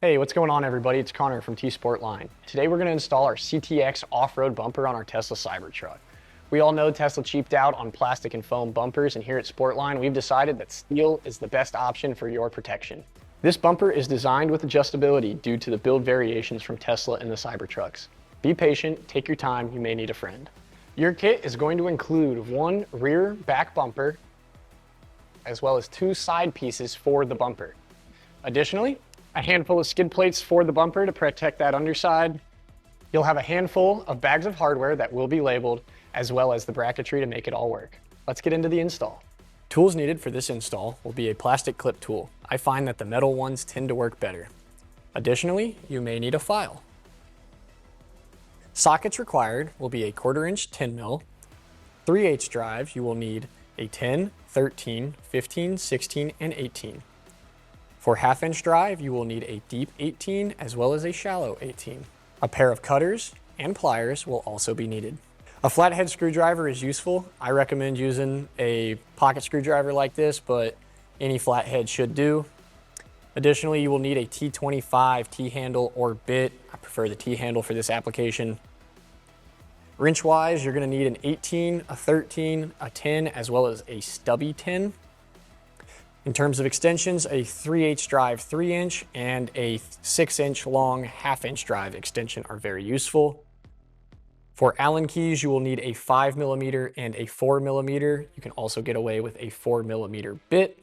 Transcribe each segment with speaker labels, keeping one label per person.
Speaker 1: Hey, what's going on everybody? It's Connor from T-sportline. Today we're going to install our CTX off-road bumper on our Tesla Cybertruck. We all know Tesla cheaped out on plastic and foam bumpers, and here at Sportline we've decided that steel is the best option for your protection. This bumper is designed with adjustability due to the build variations from Tesla and the Cybertrucks. Be patient, take your time, you may need a friend. Your kit is going to include one rear back bumper, as well as two side pieces for the bumper. Additionally, a handful of skid plates for the bumper to protect that underside. You'll have a handful of bags of hardware that will be labeled, as well as the bracketry to make it all work. Let's get into the install. Tools needed for this install will be a plastic clip tool. I find that the metal ones tend to work better. Additionally, you may need a file. Sockets required will be a 1/4 inch 10mm. 3/8 drive, you will need a 10, 13, 15, 16, and 18. For 1/2 inch drive, you will need a deep 18 as well as a shallow 18. A pair of cutters and pliers will also be needed. A flathead screwdriver is useful. I recommend using a pocket screwdriver like this, but any flathead should do. Additionally, you will need a T25 T-handle or bit. I prefer the T-handle for this application. Wrench-wise, you're gonna need an 18, a 13, a 10, as well as a stubby 10. In terms of extensions, a 3/8 drive 3-inch and a 6-inch long 1/2 inch drive extension are very useful. For Allen keys, you will need a 5mm and a 4mm. You can also get away with a 4mm bit.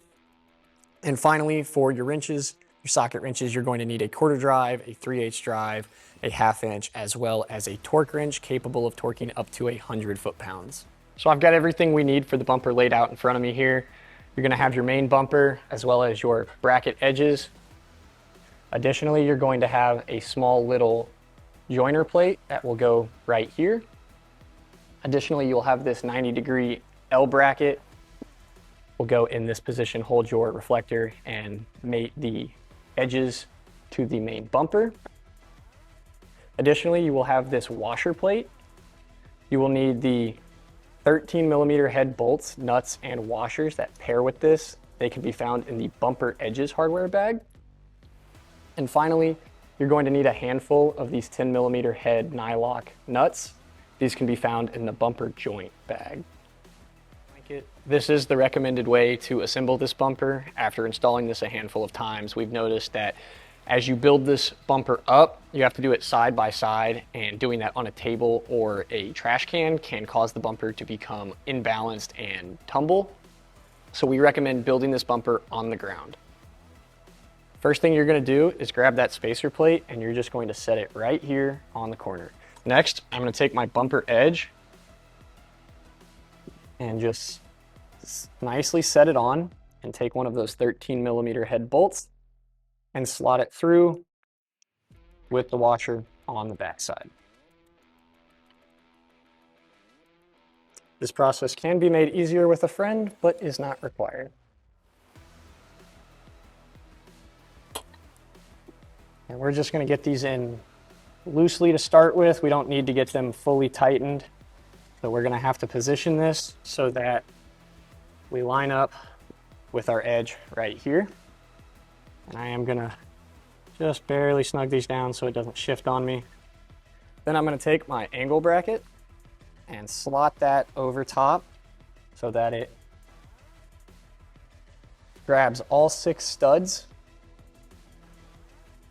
Speaker 1: And finally, for your wrenches, your socket wrenches, you're going to need a 1/4 drive, a 3/8 drive, a 1/2 inch, as well as a torque wrench capable of torquing up to 100 foot-pounds. So I've got everything we need for the bumper laid out in front of me here. You're gonna have your main bumper as well as your bracket edges. Additionally, you're going to have a small little joiner plate that will go right here. Additionally, you'll have this 90-degree L bracket will go in this position, hold your reflector and mate the edges to the main bumper. Additionally, you will have this washer plate. You will need the 13mm head bolts, nuts, and washers that pair with this. They can be found in the bumper edges hardware bag. And finally, you're going to need a handful of these 10mm head nylock nuts. These can be found in the bumper joint bag. This is the recommended way to assemble this bumper. After installing this a handful of times, we've noticed that as you build this bumper up, you have to do it side by side, and doing that on a table or a trash can can cause the bumper to become imbalanced and tumble. So we recommend building this bumper on the ground. First thing you're gonna do is grab that spacer plate and you're just going to set it right here on the corner. Next, I'm gonna take my bumper edge and just nicely set it on and take one of those 13mm head bolts and slot it through with the washer on the backside. This process can be made easier with a friend, but is not required. And we're just gonna get these in loosely to start with. We don't need to get them fully tightened. So we're gonna have to position this so that we line up with our edge right here. And I am gonna just barely snug these down so it doesn't shift on me. Then I'm gonna take my angle bracket and slot that over top so that it grabs all 6 studs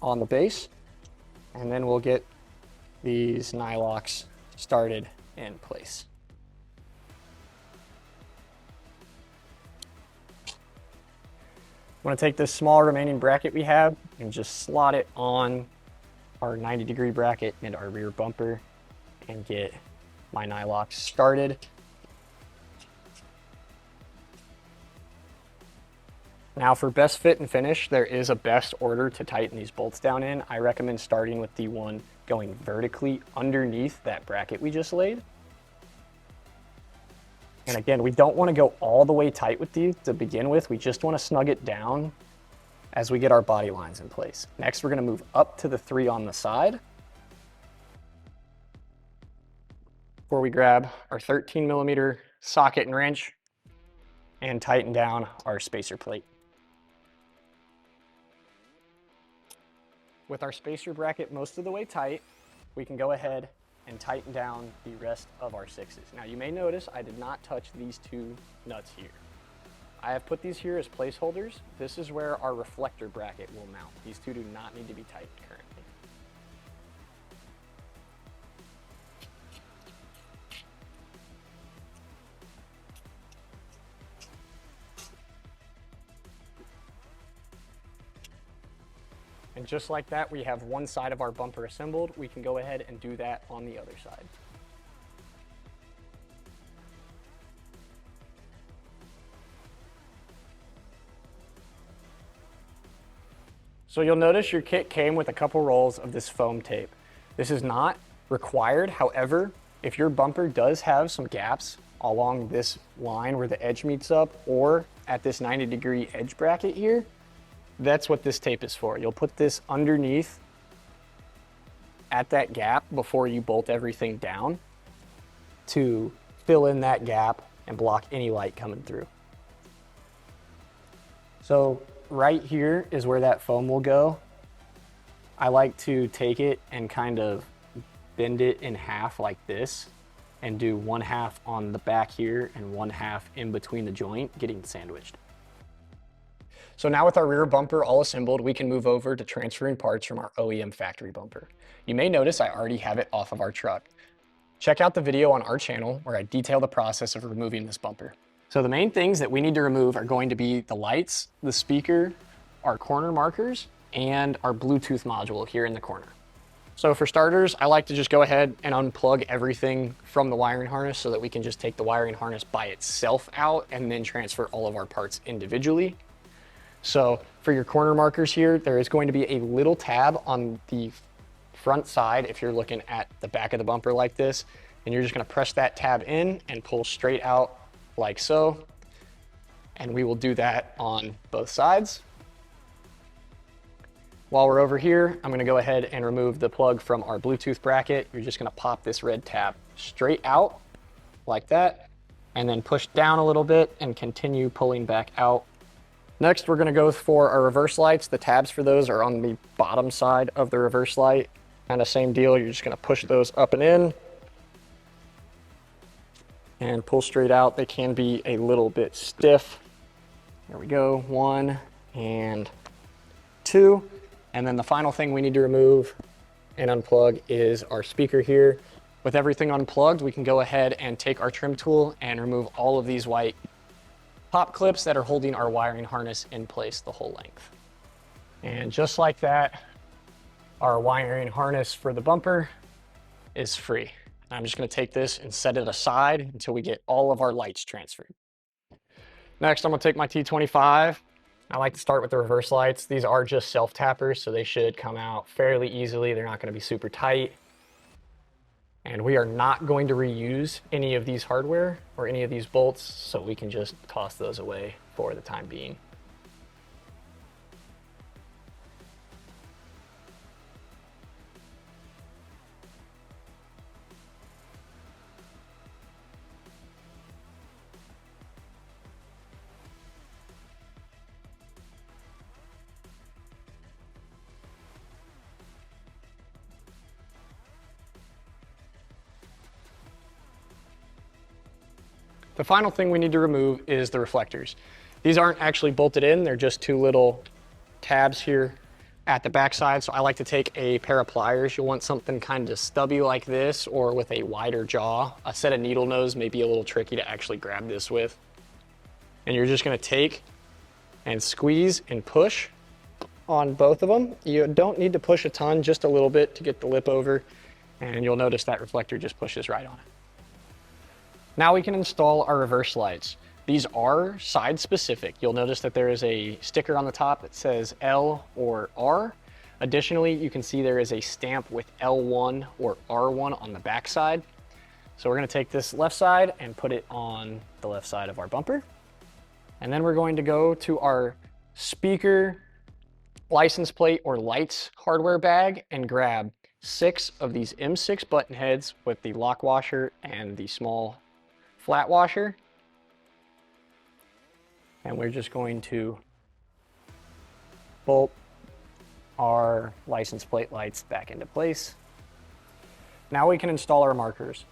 Speaker 1: on the base. And then we'll get these nylocks started in place. I'm gonna take this small remaining bracket we have and just slot it on our 90-degree bracket and our rear bumper and get my nylocks started. Now for best fit and finish, there is a best order to tighten these bolts down in. I recommend starting with the one going vertically underneath that bracket we just laid. And again, we don't want to go all the way tight with these to begin with. We just want to snug it down as we get our body lines in place. Next, we're going to move up to the 3 on the side before we grab our 13mm socket and wrench and tighten down our spacer plate. with our spacer bracket most of the way tight, we can go ahead and tighten down the rest of our 6s. Now you may notice I did not touch these 2 nuts here. I have put these here as placeholders. This is where our reflector bracket will mount. These 2 do not need to be tightened currently. And just like that, we have one side of our bumper assembled. We can go ahead and do that on the other side. So you'll notice your kit came with a couple rolls of this foam tape. This is not required. However, if your bumper does have some gaps along this line where the edge meets up or at this 90-degree edge bracket here, that's what this tape is for. You'll put this underneath at that gap before you bolt everything down to fill in that gap and block any light coming through. So right here is where that foam will go. I like to take it and kind of bend it in half like this and do 1/2 on the back here and 1/2 in between the joint, getting sandwiched. So now with our rear bumper all assembled, we can move over to transferring parts from our OEM factory bumper. You may notice I already have it off of our truck. Check out the video on our channel where I detail the process of removing this bumper. So the main things that we need to remove are going to be the lights, the speaker, our corner markers, and our Bluetooth module here in the corner. So for starters, I like to just go ahead and unplug everything from the wiring harness so that we can just take the wiring harness by itself out and then transfer all of our parts individually. So for your corner markers here, there is going to be a little tab on the front side if you're looking at the back of the bumper like this, and you're just gonna press that tab in and pull straight out like so. And we will do that on both sides. While we're over here, I'm gonna go ahead and remove the plug from our Bluetooth bracket. You're just gonna pop this red tab straight out like that, and then push down a little bit and continue pulling back out. Next, we're gonna go for our reverse lights. The tabs for those are on the bottom side of the reverse light. Kind of same deal, you're just gonna push those up and in and pull straight out. They can be a little bit stiff. There we go, 1 and 2. And then the final thing we need to remove and unplug is our speaker here. With everything unplugged, we can go ahead and take our trim tool and remove all of these white pop clips that are holding our wiring harness in place the whole length. And just like that, our wiring harness for the bumper is free. I'm just gonna take this and set it aside until we get all of our lights transferred. Next, I'm gonna take my T25. I like to start with the reverse lights. These are just self-tappers, so they should come out fairly easily. They're not gonna be super tight. And we are not going to reuse any of these hardware or any of these bolts, so we can just toss those away for the time being. The final thing we need to remove is the reflectors. These aren't actually bolted in, they're just 2 little tabs here at the backside. So I like to take a pair of pliers. You'll want something kind of stubby like this or with a wider jaw. A set of needle nose may be a little tricky to actually grab this with. And you're just gonna take and squeeze and push on both of them. You don't need to push a ton, just a little bit to get the lip over. And you'll notice that reflector just pushes right on it. Now we can install our reverse lights. These are side specific. You'll notice that there is a sticker on the top that says L or R. Additionally, you can see there is a stamp with L1 or R1 on the back side. So we're gonna take this left side and put it on the left side of our bumper. And then we're going to go to our speaker, license plate, or lights hardware bag and grab 6 of these M6 button heads with the lock washer and the small flat washer. And we're just going to bolt our license plate lights back into place. Now we can install our markers.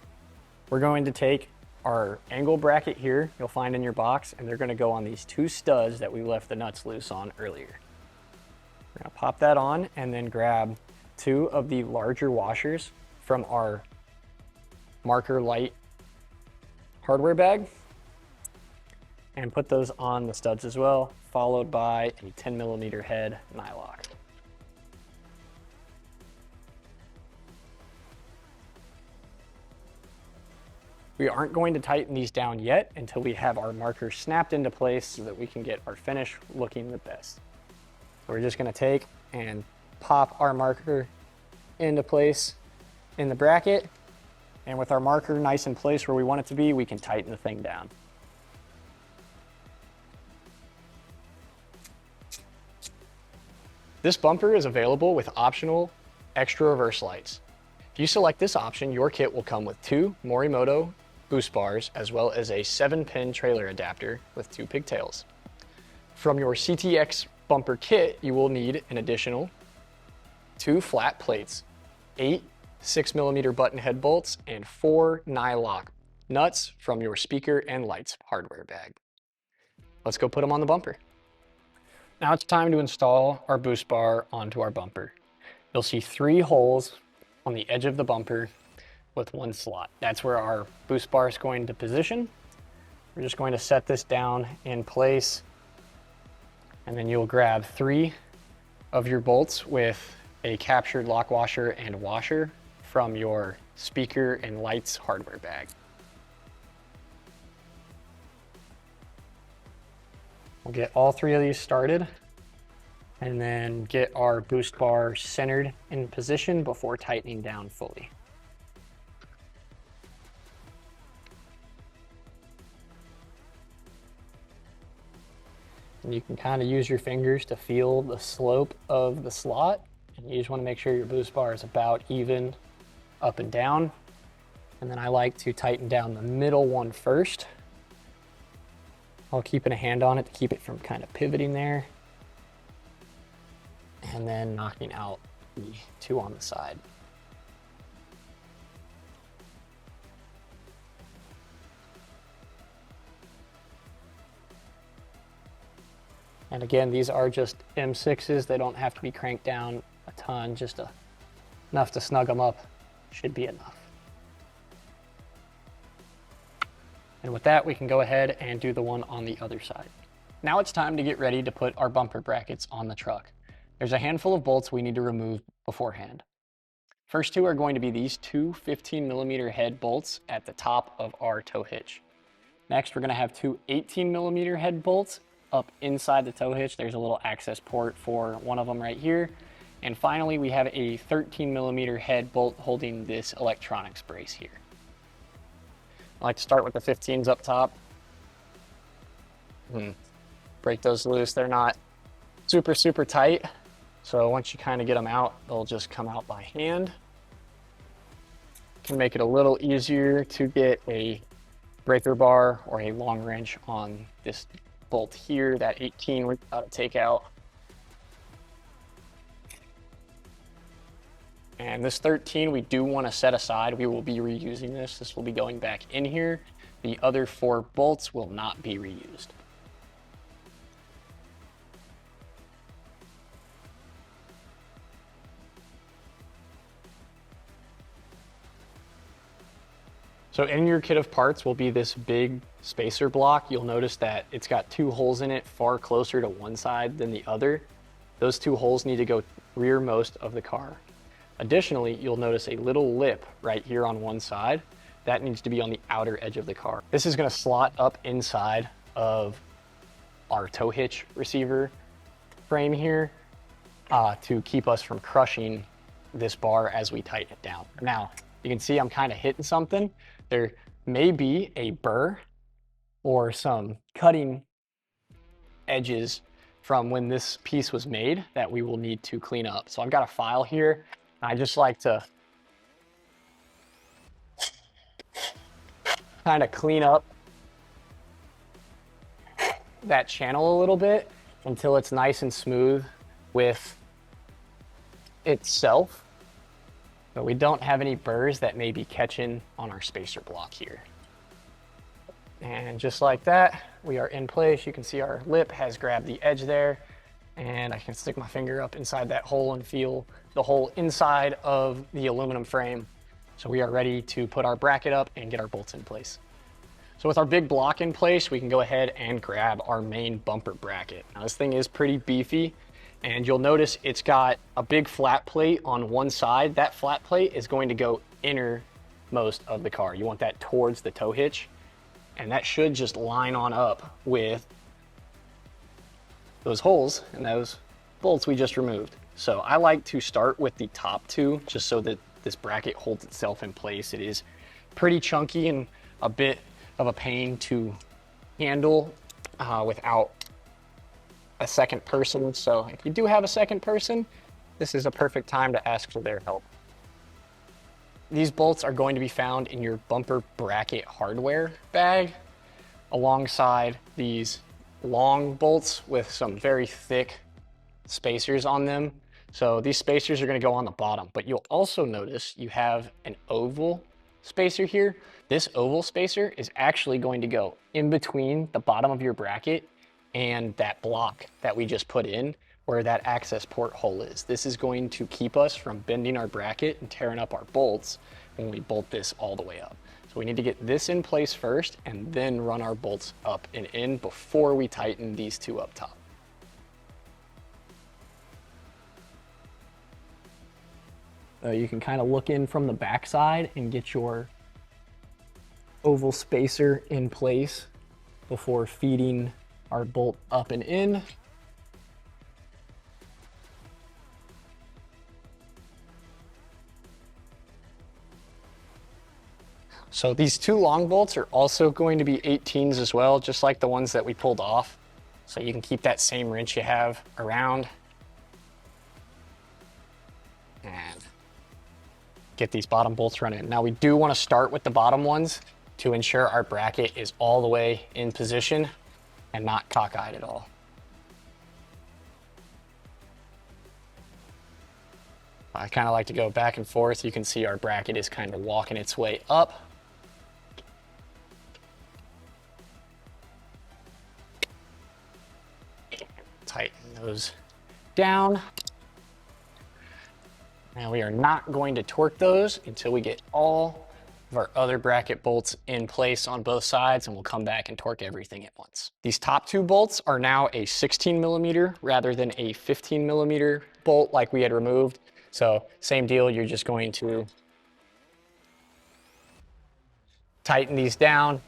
Speaker 1: We're going to take our angle bracket here, you'll find in your box, and they're going to go on these two studs that we left the nuts loose on earlier. We're going to pop that on and then grab two of the larger washers from our marker light hardware bag and put those on the studs as well, followed by a 10mm head nylock. We aren't going to tighten these down yet until we have our markers snapped into place so that we can get our finish looking the best. So we're just going to take and pop our marker into place in the bracket, and with our marker nice in place where we want it to be, we can tighten the thing down. This bumper is available with optional extra reverse lights. If you select this option, your kit will come with two Morimoto boost bars as well as a 7-pin trailer adapter with 2 pigtails. From your CTX bumper kit, you will need an additional 2 flat plates, 8 6mm button head bolts, and 4 nylock nuts from your speaker and lights hardware bag. Let's go put them on the bumper. Now it's time to install our boost bar onto our bumper. You'll see 3 holes on the edge of the bumper with 1 slot. That's where our boost bar is going to position. We're just going to set this down in place, and then you'll grab 3 of your bolts with a captured lock washer and washer from your speaker and lights hardware bag. We'll get all 3 of these started and then get our boost bar centered in position before tightening down fully. And you can kind of use your fingers to feel the slope of the slot, and you just want to make sure your boost bar is about even up and down. And then I like to tighten down the middle one first, while keeping a hand on it to keep it from kind of pivoting there, and then knocking out the 2 on the side. And again, these are just M6s. They don't have to be cranked down a ton, just enough to snug them up should be enough. And with that, we can go ahead and do the one on the other side. Now it's time to get ready to put our bumper brackets on the truck. There's a handful of bolts we need to remove beforehand. First 2 are going to be these 2 15mm head bolts at the top of our tow hitch. Next, we're going to have 2 18mm head bolts up inside the tow hitch. There's a little access port for one of them right here. And finally, we have a 13mm head bolt holding this electronics brace here. I like to start with the 15s up top. Break those loose. They're not super, super tight. So once you kind of get them out, they'll just come out by hand. Can make it a little easier to get a breaker bar or a long wrench on this bolt here. That 18 we've got to take out. And this 13 we do want to set aside. We will be reusing this. This will be going back in here. The other 4 bolts will not be reused. So in your kit of parts will be this big spacer block. You'll notice that it's got 2 holes in it far closer to one side than the other. Those 2 holes need to go rearmost of the car. Additionally, you'll notice a little lip right here on one side. That needs to be on the outer edge of the car. This is going to slot up inside of our tow hitch receiver frame here to keep us from crushing this bar as we tighten it down. Now, you can see I'm kind of hitting something. There may be a burr or some cutting edges from when this piece was made that we will need to clean up. So I've got a file here. I just like to kind of clean up that channel a little bit until it's nice and smooth with itself, but we don't have any burrs that may be catching on our spacer block here. And just like that, we are in place. You can see our lip has grabbed the edge there, and I can stick my finger up inside that hole and feel the hole inside of the aluminum frame. So we are ready to put our bracket up and get our bolts in place. So with our big block in place, we can go ahead and grab our main bumper bracket. Now this thing is pretty beefy, and you'll notice it's got a big flat plate on one side. That flat plate is going to go innermost of the car. You want that towards the tow hitch, and that should just line on up with those holes and those bolts we just removed. So I like to start with the top two just so that this bracket holds itself in place. It is pretty chunky and a bit of a pain to handle without a second person. So if you do have a second person, this is a perfect time to ask for their help. These bolts are going to be found in your bumper bracket hardware bag alongside these long bolts with some very thick spacers on them. So these spacers are going to go on the bottom, but you'll also notice you have an oval spacer here. This oval spacer is actually going to go in between the bottom of your bracket and that block that we just put in where that access port hole is. This is going to keep us from bending our bracket and tearing up our bolts when we bolt this all the way up. So we need to get this in place first and then run our bolts up and in before we tighten these two up top. You can kind of look in from the backside and get your oval spacer in place before feeding our bolt up and in. So these two long bolts are also going to be 18s as well, just like the ones that we pulled off. So you can keep that same wrench you have around and get these bottom bolts running. Now we do want to start with the bottom ones to ensure our bracket is all the way in position and not cockeyed at all. I kind of like to go back and forth. You can see our bracket is kind of walking its way up. Tighten those down. And we are not going to torque those until we get all of our other bracket bolts in place on both sides, and we'll come back and torque everything at once. These top two bolts are now a 16mm rather than a 15mm bolt like we had removed. So same deal, you're just going to tighten these down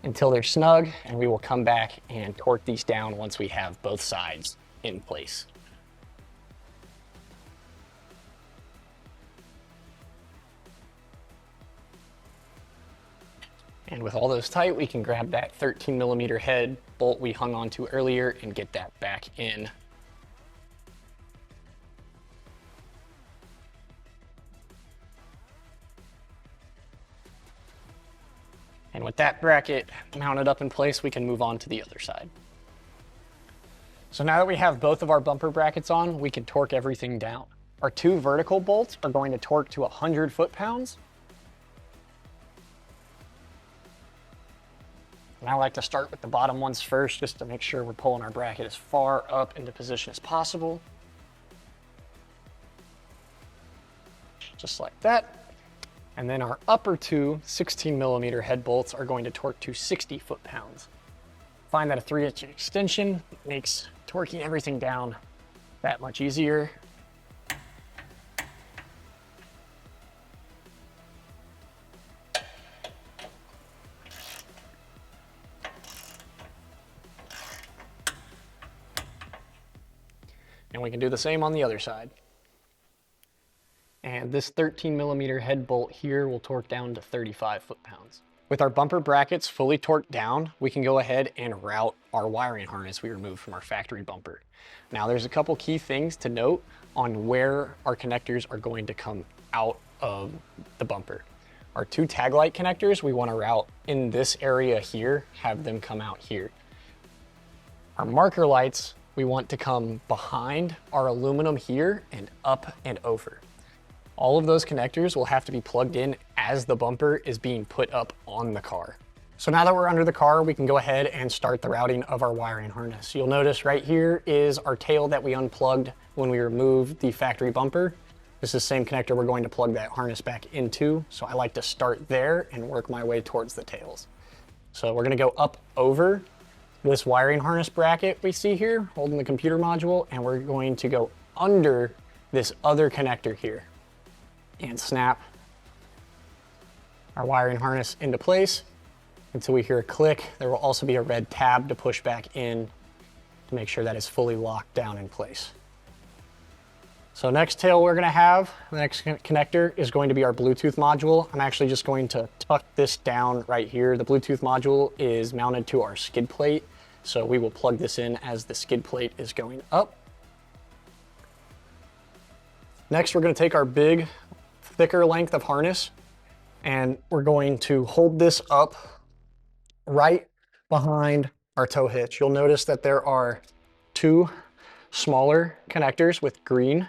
Speaker 1: until they're snug, and we will come back and torque these down once we have both sides in place. And with all those tight, we can grab that 13mm head bolt we hung onto earlier and get that back in. And with that bracket mounted up in place, we can move on to the other side. So now that we have both of our bumper brackets on, we can torque everything down. Our two vertical bolts are going to torque to 100 foot-pounds. And I like to start with the bottom ones first, just to make sure we're pulling our bracket as far up into position as possible. Just like that. And then our upper two 16mm head bolts are going to torque to 60 foot-pounds. Find that a 3-inch extension makes torquing everything down that much easier. And we can do the same on the other side. And this 13mm head bolt here will torque down to 35 foot-pounds. With our bumper brackets fully torqued down, we can go ahead and route our wiring harness we removed from our factory bumper. Now there's a couple key things to note on where our connectors are going to come out of the bumper. Our two tag light connectors, we want to route in this area here, have them come out here. Our marker lights, we want to come behind our aluminum here and up and over. All of those connectors will have to be plugged in as the bumper is being put up on the car. So now that we're under the car, we can go ahead and start the routing of our wiring harness. You'll notice right here is our tail that we unplugged when we removed the factory bumper. This is the same connector we're going to plug that harness back into. So I like to start there and work my way towards the tails. So we're gonna go up over this wiring harness bracket we see here, holding the computer module, and we're going to go under this other connector here and snap our wiring harness into place until we hear a click. There will also be a red tab to push back in to make sure that it's fully locked down in place. So next tail we're gonna have, the next connector is going to be our Bluetooth module. I'm actually just going to tuck this down right here. The Bluetooth module is mounted to our skid plate, so we will plug this in as the skid plate is going up. Next, we're gonna take our big, thicker length of harness, and we're going to hold this up right behind our tow hitch. You'll notice that there are two smaller connectors with green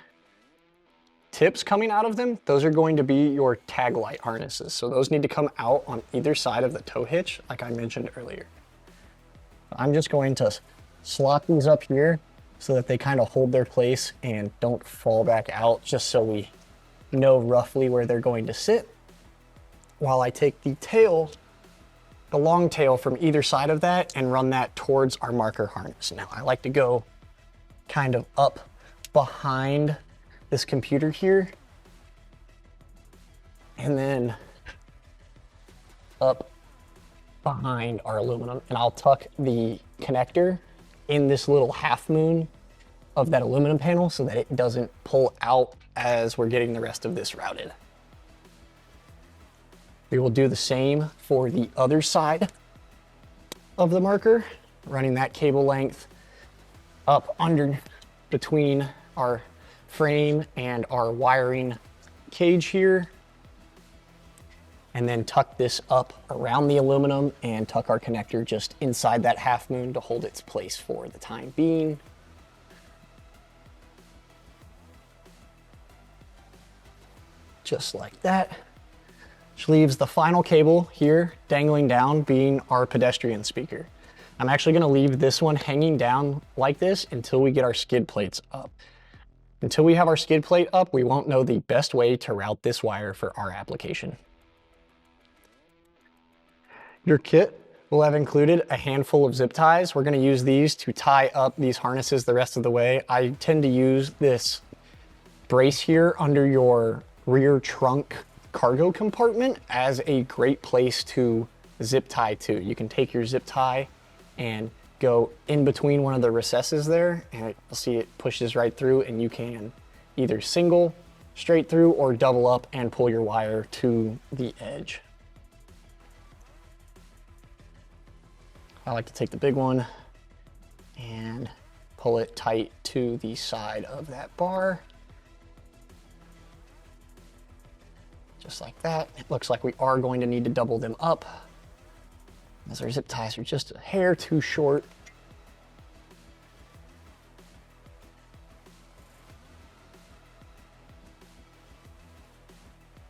Speaker 1: tips coming out of them. Those are going to be your tag light harnesses. So those need to come out on either side of the tow hitch, like I mentioned earlier. I'm just going to slot these up here so that they kind of hold their place and don't fall back out, just so we know roughly where they're going to sit, while I take the tail, the long tail from either side of that, and run that towards our marker harness. Now I like to go kind of up behind this computer here, and then up behind our aluminum, and I'll tuck the connector in this little half moon of that aluminum panel so that it doesn't pull out as we're getting the rest of this routed. We will do the same for the other side of the marker, running that cable length up under between our frame and our wiring cage here, and then tuck this up around the aluminum and tuck our connector just inside that half moon to hold its place for the time being. Just like that. Which leaves the final cable here dangling down being our pedestrian speaker. I'm actually gonna leave this one hanging down like this until we get our skid plates up. Until we have our skid plate up, we won't know the best way to route this wire for our application. Your kit will have included a handful of zip ties. We're gonna use these to tie up these harnesses the rest of the way. I tend to use this brace here under your rear trunk cargo compartment as a great place to zip tie to. You can take your zip tie and go in between one of the recesses there, and you'll see it pushes right through, and you can either single straight through or double up and pull your wire to the edge. I like to take the big one and pull it tight to the side of that bar. Just like that. It looks like we are going to need to double them up, as our zip ties are just a hair too short.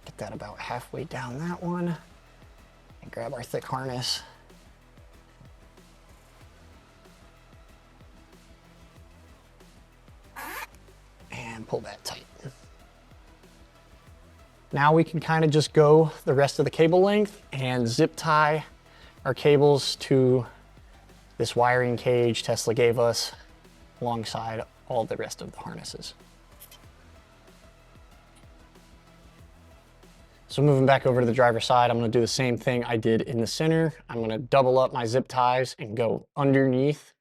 Speaker 1: Get that about halfway down that one, and grab our thick harness. And pull that tight. Now we can kind of just go the rest of the cable length and zip tie our cables to this wiring cage Tesla gave us alongside all the rest of the harnesses. So moving back over to the driver's side, I'm gonna do the same thing I did in the center. I'm gonna double up my zip ties and go underneath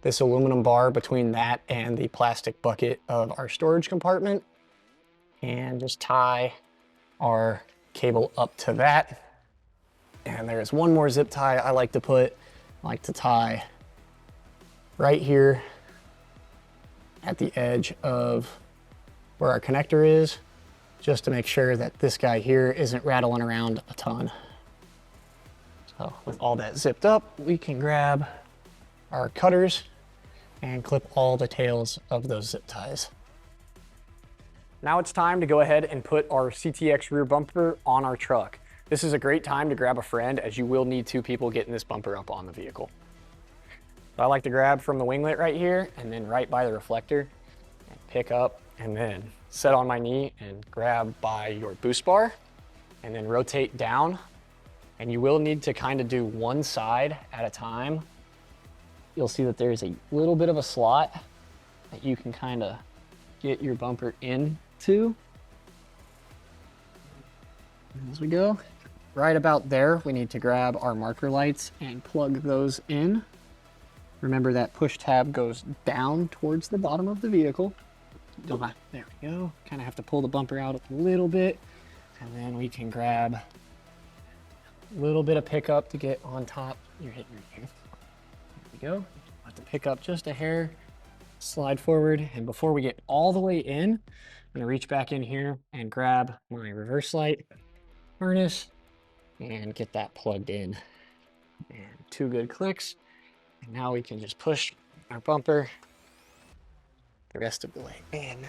Speaker 1: this aluminum bar between that and the plastic bucket of our storage compartment, and just tie our cable up to that. And there's one more zip tie I like to tie right here at the edge of where our connector is, just to make sure that this guy here isn't rattling around a ton. So with all that zipped up, we can grab our cutters and clip all the tails of those zip ties. Now it's time to go ahead and put our CTX rear bumper on our truck. This is a great time to grab a friend, as you will need 2 people getting this bumper up on the vehicle. So I like to grab from the winglet right here and then right by the reflector and pick up and then set on my knee and grab by your boost bar and then rotate down. And you will need to kind of do one side at a time. You'll see that there's a little bit of a slot that you can kind of get your bumper into. As we go, right about there, we need to grab our marker lights and plug those in. Remember that push tab goes down towards the bottom of the vehicle. There we go. Kind of have to pull the bumper out a little bit, and then we can grab a little bit of pickup to get on top. You're hitting your ear. There we go. Let the pickup just a hair, slide forward, and before we get all the way in, I'm gonna reach back in here and grab my reverse light harness and get that plugged in. And 2 good clicks. And now we can just push our bumper the rest of the way in.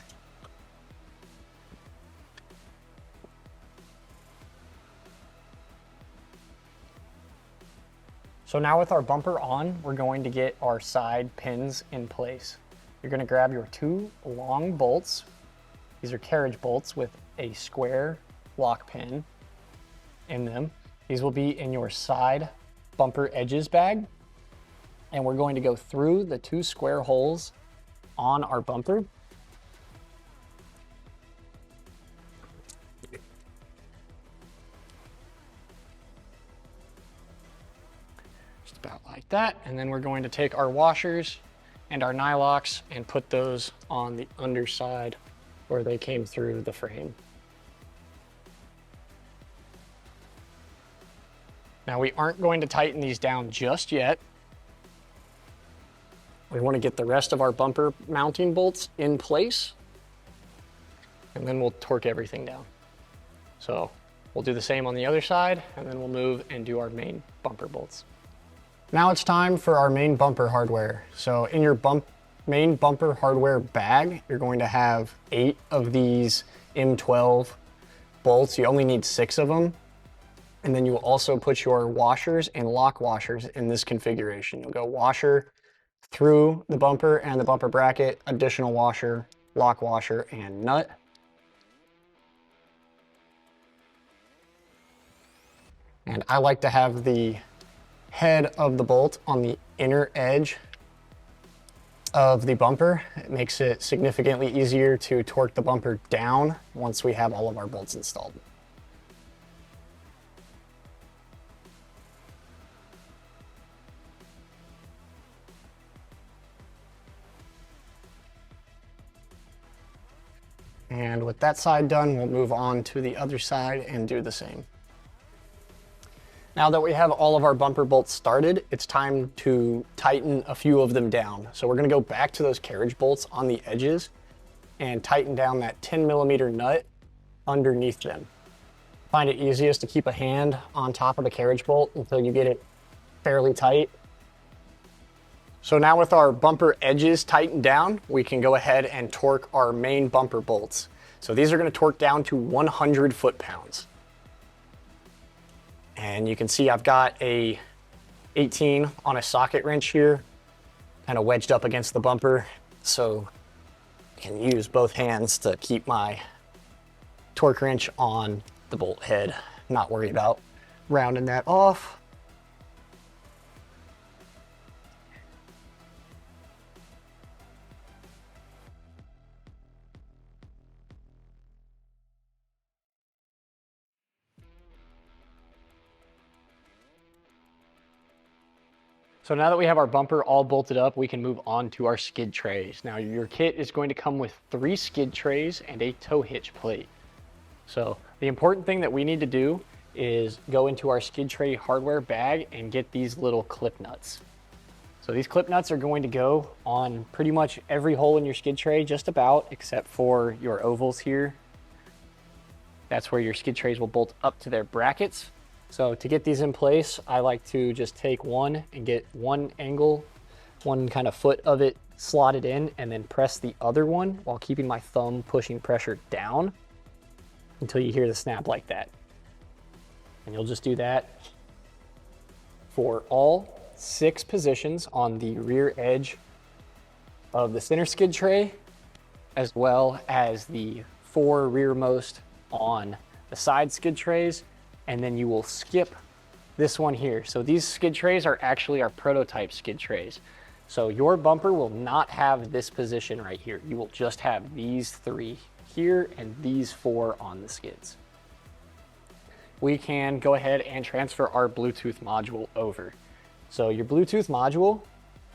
Speaker 1: So now with our bumper on, we're going to get our side pins in place. You're going to grab your 2 long bolts. These are carriage bolts with a square lock pin in them. These will be in your side bumper edges bag. And we're going to go through the 2 square holes on our bumper. Just about like that. And then we're going to take our washers and our nylocks and put those on the underside where they came through the frame. Now we aren't going to tighten these down just yet. We want to get the rest of our bumper mounting bolts in place, and then we'll torque everything down. So we'll do the same on the other side, and then we'll move and do our main bumper bolts. Now it's time for our main bumper hardware. So in your main bumper hardware bag, you're going to have 8 of these M12 bolts. You only need 6 of them. And then you will also put your washers and lock washers in this configuration. You'll go washer through the bumper and the bumper bracket, additional washer, lock washer, and nut. And I like to have the head of the bolt on the inner edge of the bumper. It makes it significantly easier to torque the bumper down once we have all of our bolts installed. And with that side done, we'll move on to the other side and do the same. Now that we have all of our bumper bolts started, it's time to tighten a few of them down. So we're gonna go back to those carriage bolts on the edges and tighten down that 10mm nut underneath them. Find it easiest to keep a hand on top of the carriage bolt until you get it fairly tight. So now with our bumper edges tightened down, we can go ahead and torque our main bumper bolts. So these are going to torque down to 100 foot-pounds. And you can see I've got a 18 on a socket wrench here, kind of wedged up against the bumper. So I can use both hands to keep my torque wrench on the bolt head. Not worry about rounding that off. So now that we have our bumper all bolted up, we can move on to our skid trays. Now your kit is going to come with 3 skid trays and a tow hitch plate. So the important thing that we need to do is go into our skid tray hardware bag and get these little clip nuts. So these clip nuts are going to go on pretty much every hole in your skid tray, just about, except for your ovals here. That's where your skid trays will bolt up to their brackets. So to get these in place, I like to just take one and get one angle, one kind of foot of it slot it in and then press the other one while keeping my thumb pushing pressure down until you hear the snap like that. And you'll just do that for all 6 positions on the rear edge of the center skid tray, as well as the 4 rearmost on the side skid trays. And then you will skip this one here. So these skid trays are actually our prototype skid trays. So your bumper will not have this position right here. You will just have these 3 here and these 4 on the skids. We can go ahead and transfer our Bluetooth module over. So your Bluetooth module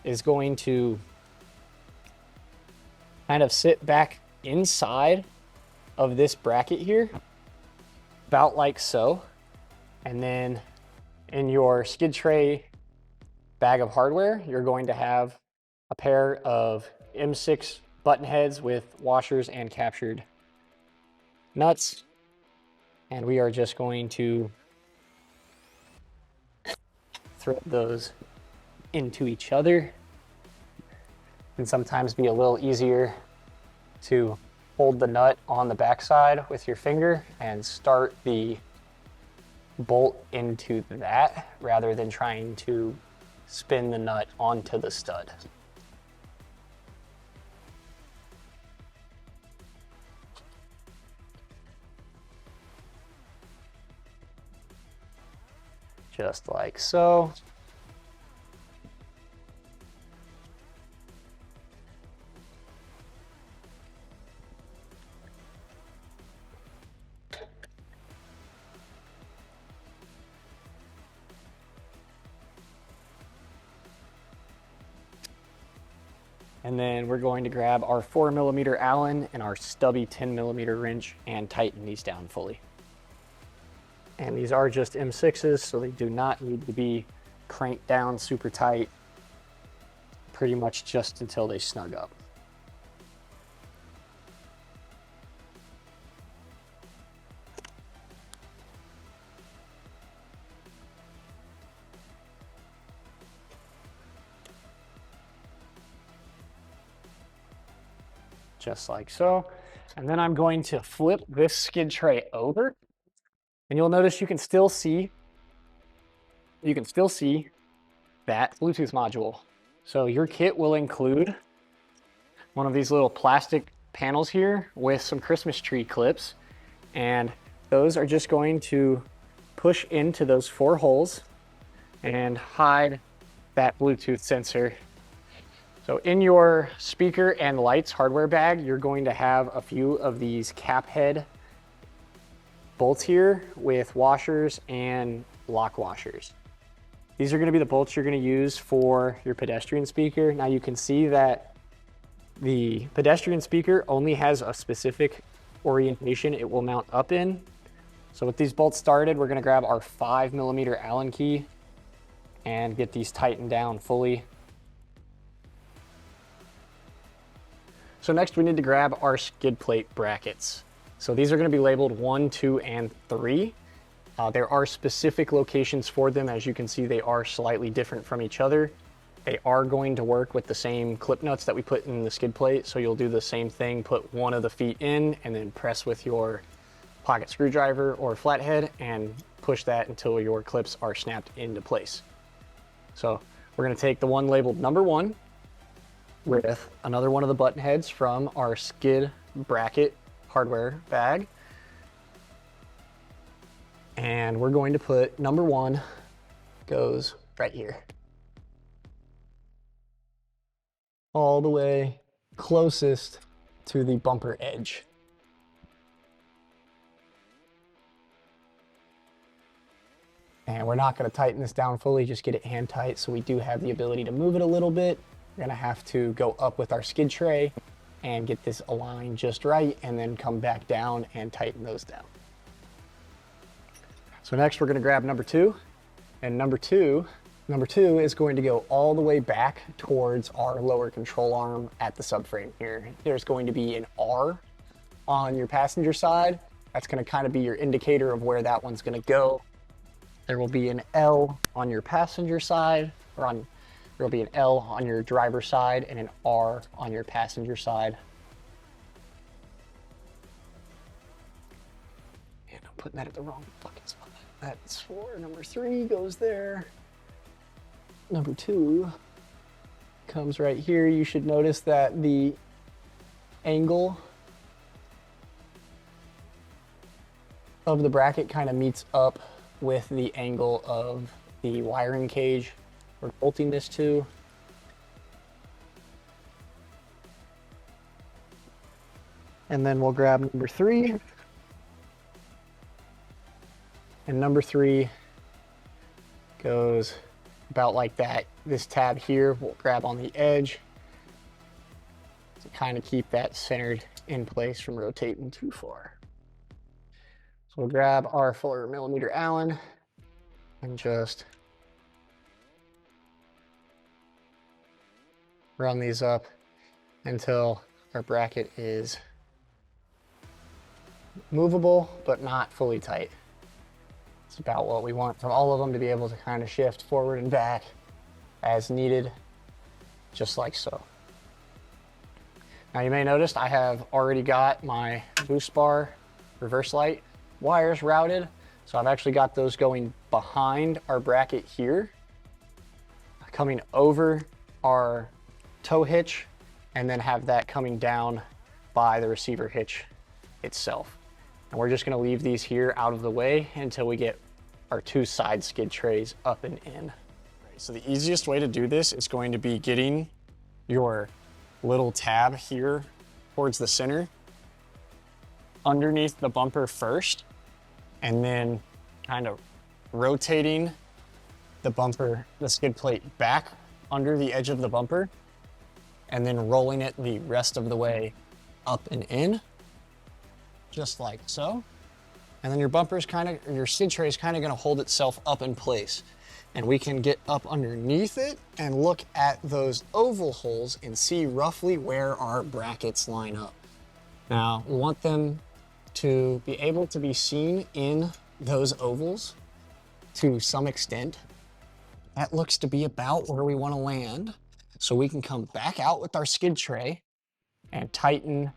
Speaker 1: is going to kind of sit back inside of this bracket here, about like so. And then in your skid tray bag of hardware, you're going to have a pair of M6 button heads with washers and captured nuts. And we are just going to thread those into each other. And sometimes be a little easier to hold the nut on the backside with your finger and start the bolt into that rather than trying to spin the nut onto the stud. Just like so. And then we're going to grab our 4mm Allen and our stubby 10mm wrench and tighten these down fully. And these are just M6s, so they do not need to be cranked down super tight, pretty much just until they snug up. Just like so. And then I'm going to flip this skid tray over, and you'll notice you can still see that Bluetooth module. So your kit will include one of these little plastic panels here with some Christmas tree clips, and those are just going to push into those 4 holes and hide that Bluetooth sensor. So in your speaker and lights hardware bag, you're going to have a few of these cap head bolts here with washers and lock washers. These are going to be the bolts you're going to use for your pedestrian speaker. Now you can see that the pedestrian speaker only has a specific orientation it will mount up in. So with these bolts started, we're going to grab our 5mm Allen key and get these tightened down fully. So next we need to grab our skid plate brackets. So these are going to be labeled 1, 2, and 3. There are specific locations for them. As you can see, they are slightly different from each other. They are going to work with the same clip nuts that we put in the skid plate. So you'll do the same thing, put one of the feet in and then press with your pocket screwdriver or flathead and push that until your clips are snapped into place. So we're going to take the one labeled number 1 with another one of the button heads from our skid bracket hardware bag. And we're going to put number 1 goes right here. All the way closest to the bumper edge. And we're not going to tighten this down fully, just get it hand tight so we do have the ability to move it a little bit. We're going to have to go up with our skid tray and get this aligned just right and then come back down and tighten those down. So next we're going to grab number 2, and number two is going to go all the way back towards our lower control arm at the subframe here. There's going to be an R on your passenger side. That's going to kind of be your indicator of where that one's going to go. There will be an L on your passenger side, or on There'll be an L on your driver's side and an R on your passenger side. And I'm putting that at the wrong fucking spot. That's for number 3 goes there. Number 2 comes right here. You should notice that the angle of the bracket kind of meets up with the angle of the wiring cage we're bolting this to. And then we'll grab number 3. And number 3 goes about like that. This tab here we'll grab on the edge to kind of keep that centered in place from rotating too far. So we'll grab our 4mm Allen and just run these up until our bracket is movable but not fully tight. It's about what we want from all of them, to be able to kind of shift forward and back as needed, just like so. Now you may notice I have already got my boost bar reverse light wires routed. So I've actually got those going behind our bracket here, coming over our tow hitch, and then have that coming down by the receiver hitch itself. And we're just gonna leave these here out of the way until we get our 2 side skid trays up and in. Right, so the easiest way to do this is going to be getting your little tab here towards the center, underneath the bumper first, and then kind of rotating the bumper, the skid plate back under the edge of the bumper, and then rolling it the rest of the way up and in, just like so. And then your bumper's kind of, your skid tray is kind of going to hold itself up in place. And we can get up underneath it and look at those oval holes and see roughly where our brackets line up. Now, we want them to be able to be seen in those ovals to some extent. That looks to be about where we want to land. So we can come back out with our skid tray and tighten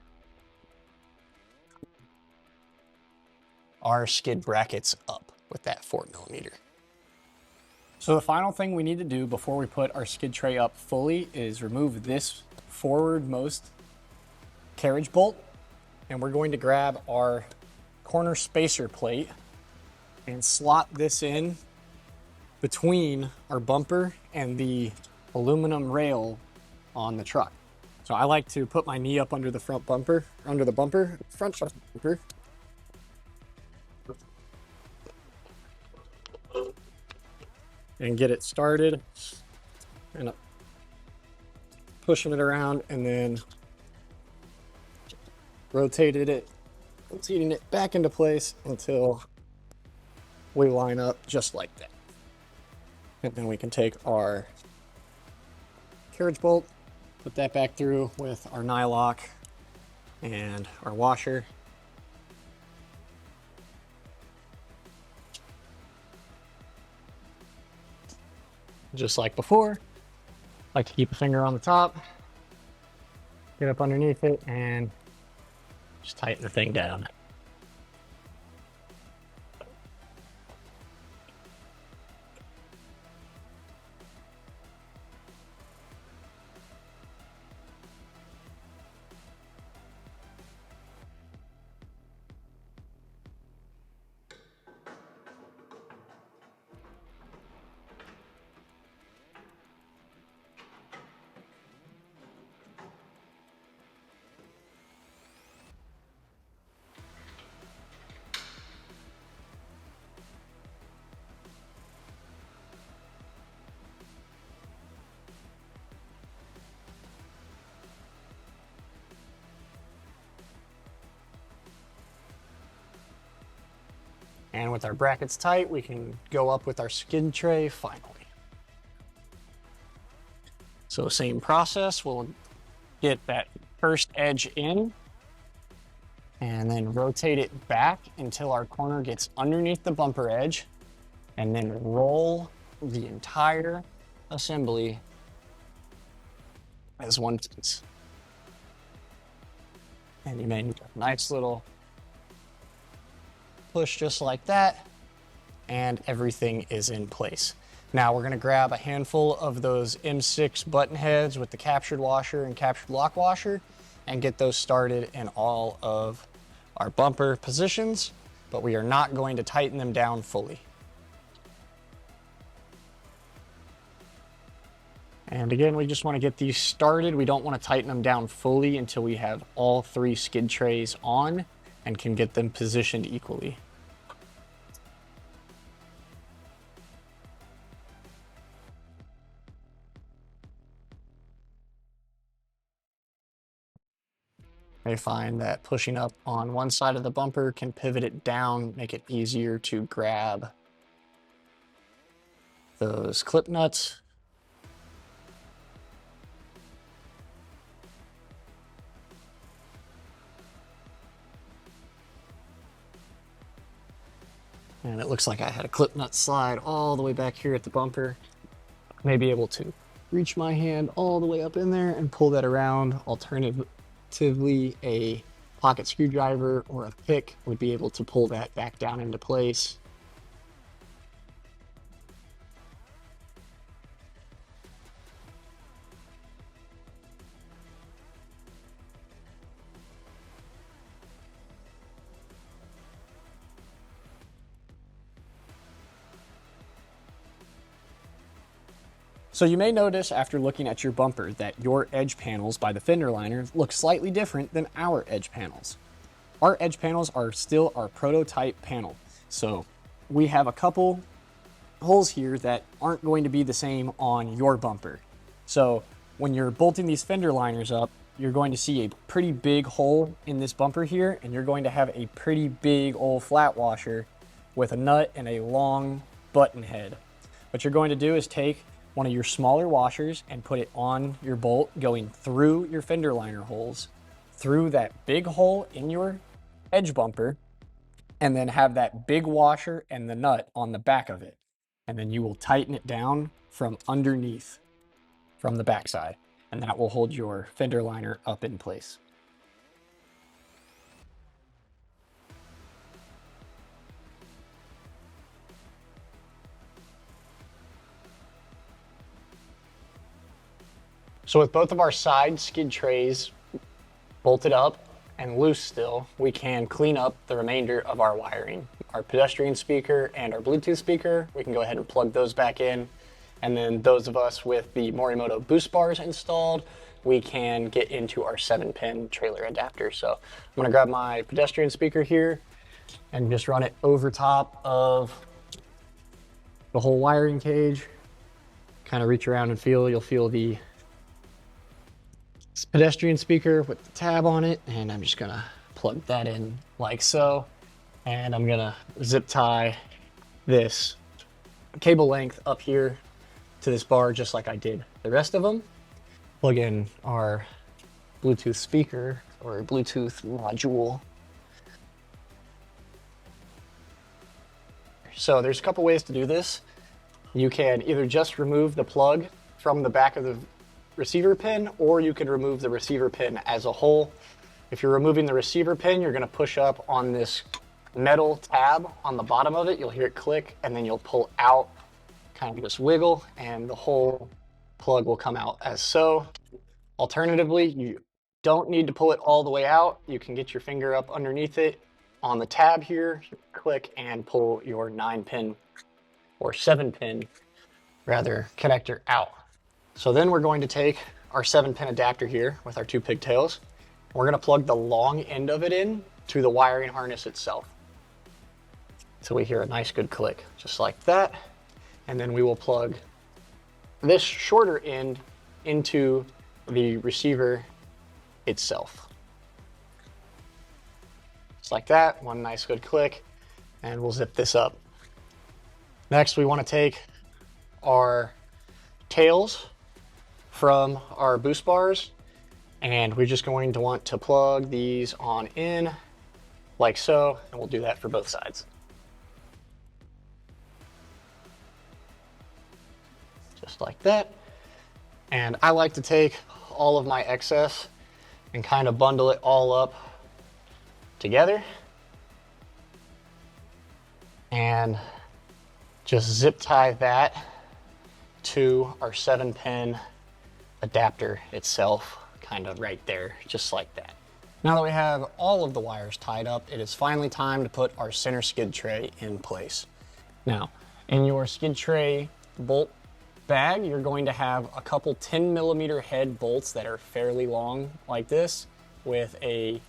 Speaker 1: our skid brackets up with that 4mm. So the final thing we need to do before we put our skid tray up fully is remove this forwardmost carriage bolt. And we're going to grab our corner spacer plate and slot this in between our bumper and the aluminum rail on the truck. So I like to put my knee up under the front bumper, front bumper. And get it started, and pushing it around, and then rotating it back into place until we line up just like that. And then we can take our carriage bolt, put that back through with our nylock and our washer. Just like before, like to keep a finger on the top, get up underneath it, and just tighten the thing down. And with our brackets tight, we can go up with our skid tray finally. So same process, we'll get that first edge in and then rotate it back until our corner gets underneath the bumper edge, and then roll the entire assembly as one piece. And you made a nice little push just like that, and everything is in place. Now we're gonna grab a handful of those M6 button heads with the captured washer and captured lock washer and get those started in all of our bumper positions, but we are not going to tighten them down fully. And again, we just want to get these started. We don't want to tighten them down fully until we have all 3 skid trays on and can get them positioned equally. I find that pushing up on one side of the bumper can pivot it down, make it easier to grab those clip nuts. And it looks like I had a clip nut slide all the way back here at the bumper. May be able to reach my hand all the way up in there and pull that around. Alternatively, a pocket screwdriver or a pick would be able to pull that back down into place. So you may notice after looking at your bumper that your edge panels by the fender liner look slightly different than our edge panels. Our edge panels are still our prototype panel. So we have a couple holes here that aren't going to be the same on your bumper. So when you're bolting these fender liners up, you're going to see a pretty big hole in this bumper here, and you're going to have a pretty big old flat washer with a nut and a long button head. What you're going to do is take one of your smaller washers and put it on your bolt going through your fender liner holes, through that big hole in your edge bumper, and then have that big washer and the nut on the back of it. And then you will tighten it down from underneath, from the backside, and that will hold your fender liner up in place. So with both of our side skid trays bolted up and loose still, we can clean up the remainder of our wiring. Our pedestrian speaker and our Bluetooth speaker, we can go ahead and plug those back in. And then those of us with the Morimoto boost bars installed, we can get into our 7-pin trailer adapter. So I'm gonna grab my pedestrian speaker here and just run it over top of the whole wiring cage. Kind of reach around and feel, you'll feel the pedestrian speaker with the tab on it, and I'm just gonna plug that in like so, and I'm gonna zip tie this cable length up here to this bar just like I did the rest of them. Plug in our Bluetooth speaker or Bluetooth module. So there's a couple ways to do this. You can either just remove the plug from the back of the receiver pin, or you can remove the receiver pin as a whole. If you're removing the receiver pin, you're going to push up on this metal tab on the bottom of it. You'll hear it click, and then you'll pull out, kind of just wiggle, and the whole plug will come out as so. Alternatively, you don't need to pull it all the way out. You can get your finger up underneath it on the tab here, click, and pull your 9-pin or 7-pin rather connector out. So then we're going to take our 7-pin adapter here with our 2 pigtails. We're going to plug the long end of it in to the wiring harness itself. So we hear a nice good click, just like that. And then we will plug this shorter end into the receiver itself. Just like that, one nice good click, and we'll zip this up. Next, we want to take our tails from our boost bars, and we're just going to want to plug these on in like so, and we'll do that for both sides. Just like that. And I like to take all of my excess and kind of bundle it all up together. And just zip tie that to our 7-pin adapter itself, kind of right there, just like that. Now that we have all of the wires tied up, it is finally time to put our center skid tray in place. Now, in your skid tray bolt bag, you're going to have a couple 10mm head bolts that are fairly long like this with a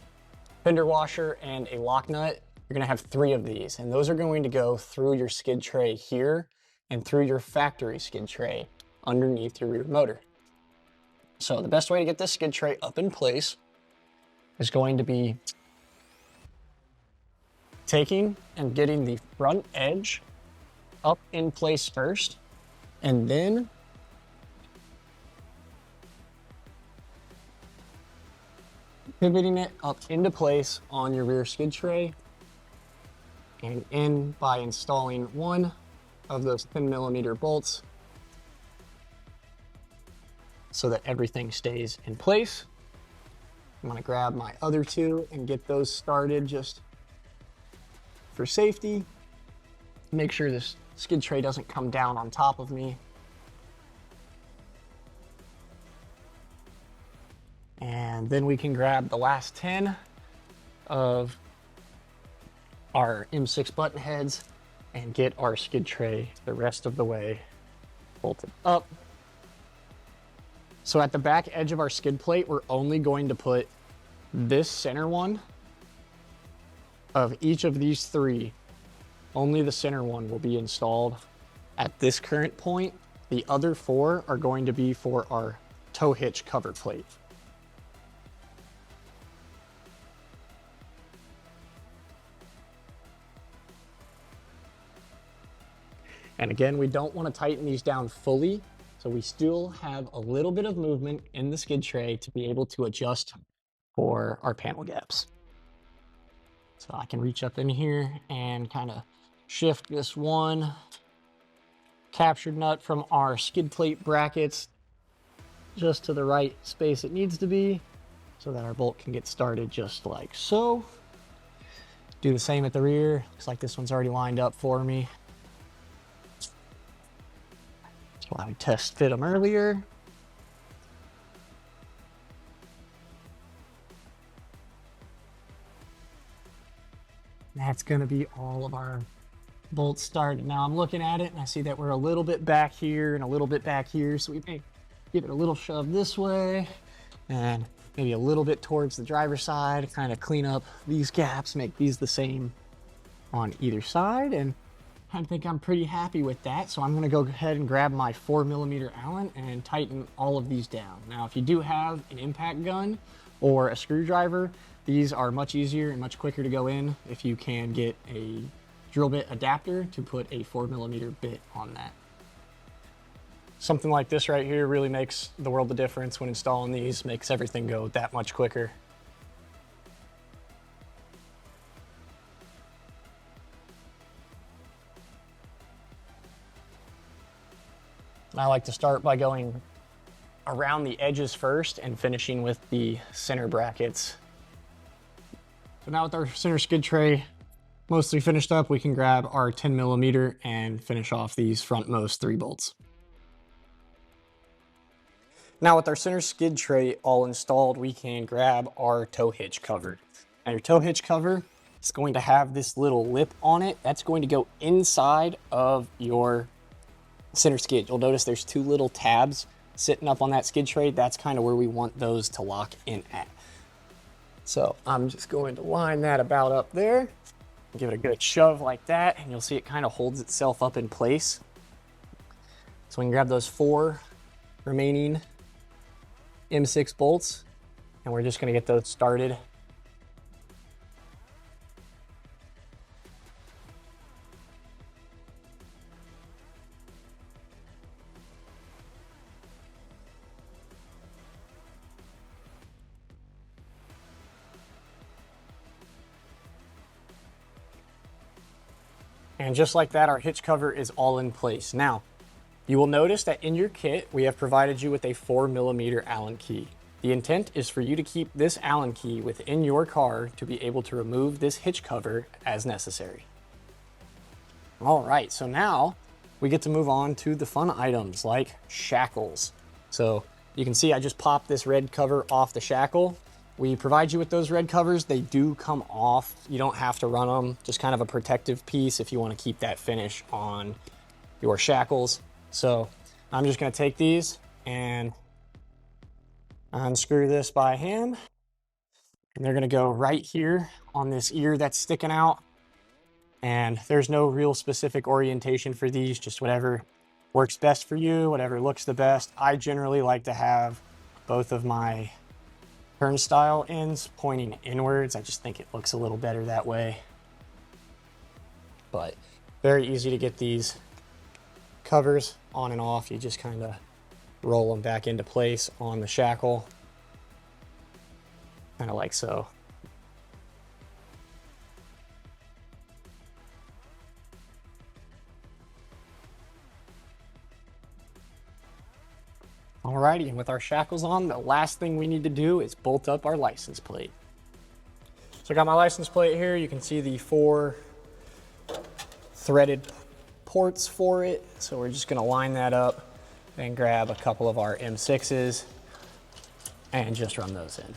Speaker 1: fender washer and a lock nut. You're gonna have 3 of these, and those are going to go through your skid tray here and through your factory skid tray underneath your rear motor. So the best way to get this skid tray up in place is going to be taking and getting the front edge up in place first, and then pivoting it up into place on your rear skid tray, and in by installing one of those 10mm bolts so that everything stays in place. I'm gonna grab my other 2 and get those started just for safety. Make sure this skid tray doesn't come down on top of me. And then we can grab the last 10 of our M6 button heads and get our skid tray the rest of the way bolted up. So at the back edge of our skid plate, we're only going to put this center one of each of these 3. Only the center one will be installed at this current point. The other 4 are going to be for our tow hitch cover plate. And again, we don't want to tighten these down fully, so we still have a little bit of movement in the skid tray to be able to adjust for our panel gaps. So I can reach up in here and kind of shift this one captured nut from our skid plate brackets just to the right space it needs to be so that our bolt can get started just like so. Do the same at the rear. Looks like this one's already lined up for me. That's why we test fit them earlier. That's gonna be all of our bolts started. Now I'm looking at it and I see that we're a little bit back here and a little bit back here, so we may give it a little shove this way and maybe a little bit towards the driver's side, kind of clean up these gaps, make these the same on either side, and I think I'm pretty happy with that. So I'm gonna go ahead and grab my 4mm Allen and tighten all of these down. Now, if you do have an impact gun or a screwdriver, these are much easier and much quicker to go in if you can get a drill bit adapter to put a 4mm bit on that. Something like this right here really makes the world of difference when installing these, makes everything go that much quicker. I like to start by going around the edges first and finishing with the center brackets. So now with our center skid tray mostly finished up, we can grab our 10mm and finish off these frontmost 3 bolts. Now with our center skid tray all installed, we can grab our tow hitch cover. Now your tow hitch cover is going to have this little lip on it. That's going to go inside of your center skid. You'll notice there's 2 little tabs sitting up on that skid tray. That's kind of where we want those to lock in at. So I'm just going to line that about up there, give it a good shove like that, and you'll see it kind of holds itself up in place. So we can grab those 4 remaining M6 bolts, and we're just going to get those started. And just like that, our hitch cover is all in place. Now, You will notice that in your kit, we have provided you with a 4mm Allen key. The intent is for you to keep this Allen key within your car to be able to remove this hitch cover as necessary. All right, so now we get to move on to the fun items like shackles. So you can see I just popped this red cover off the shackle. We provide you with those red covers. They do come off. You don't have to run them, just kind of a protective piece if you want to keep that finish on your shackles. So I'm just going to take these and unscrew this by hand. And they're going to go right here on this ear that's sticking out. And there's no real specific orientation for these, just whatever works best for you, whatever looks the best. I generally like to have both of my turnstile ends pointing inwards. I just think it looks a little better that way. But very easy to get these covers on and off. You just kind of roll them back into place on the shackle, kind of like so. Alrighty, and with our shackles on, the last thing we need to do is bolt up our license plate. So I got my license plate here. You can see the 4 threaded ports for it. So we're just gonna line that up and grab a couple of our M6s and just run those in.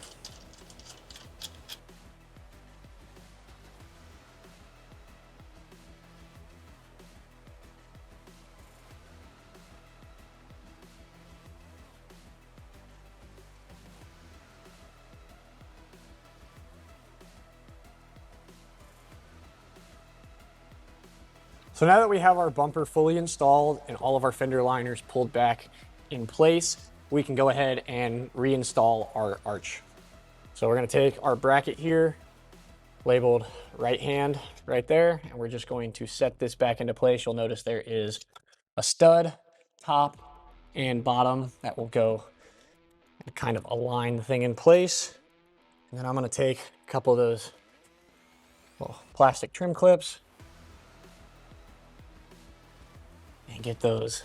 Speaker 1: So now that we have our bumper fully installed and all of our fender liners pulled back in place, we can go ahead and reinstall our arch. So we're gonna take our bracket here, labeled right hand right there, and we're just going to set this back into place. You'll notice there is a stud, top and bottom, that will go and kind of align the thing in place. And then I'm gonna take a couple of those little plastic trim clips and get those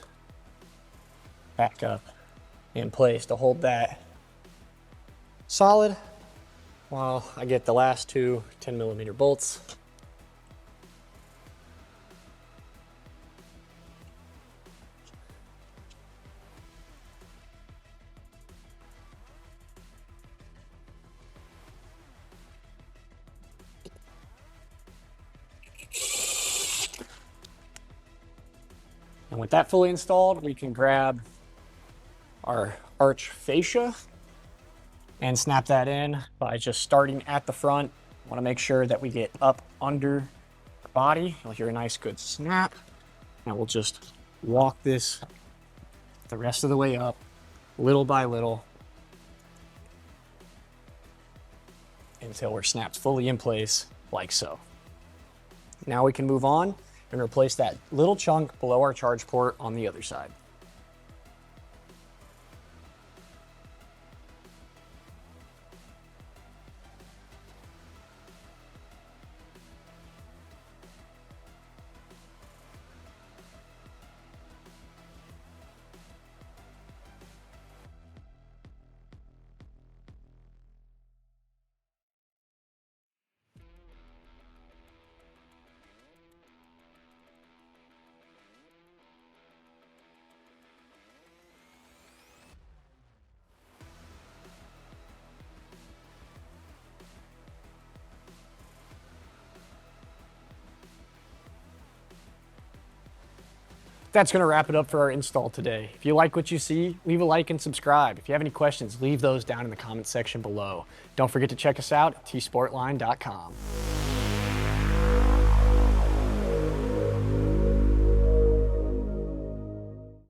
Speaker 1: back up in place to hold that solid while I get the last 2 10mm bolts. And with that fully installed, we can grab our arch fascia and snap that in by just starting at the front. Want to make sure that we get up under the body. You'll hear a nice good snap. And we'll just walk this the rest of the way up, little by little, until we're snapped fully in place, like so. Now we can move on and replace that little chunk below our charge port on the other side. That's going to wrap it up for our install today. If you like what you see, leave a like and subscribe. If you have any questions, leave those down in the comment section below. Don't forget to check us out at tsportline.com.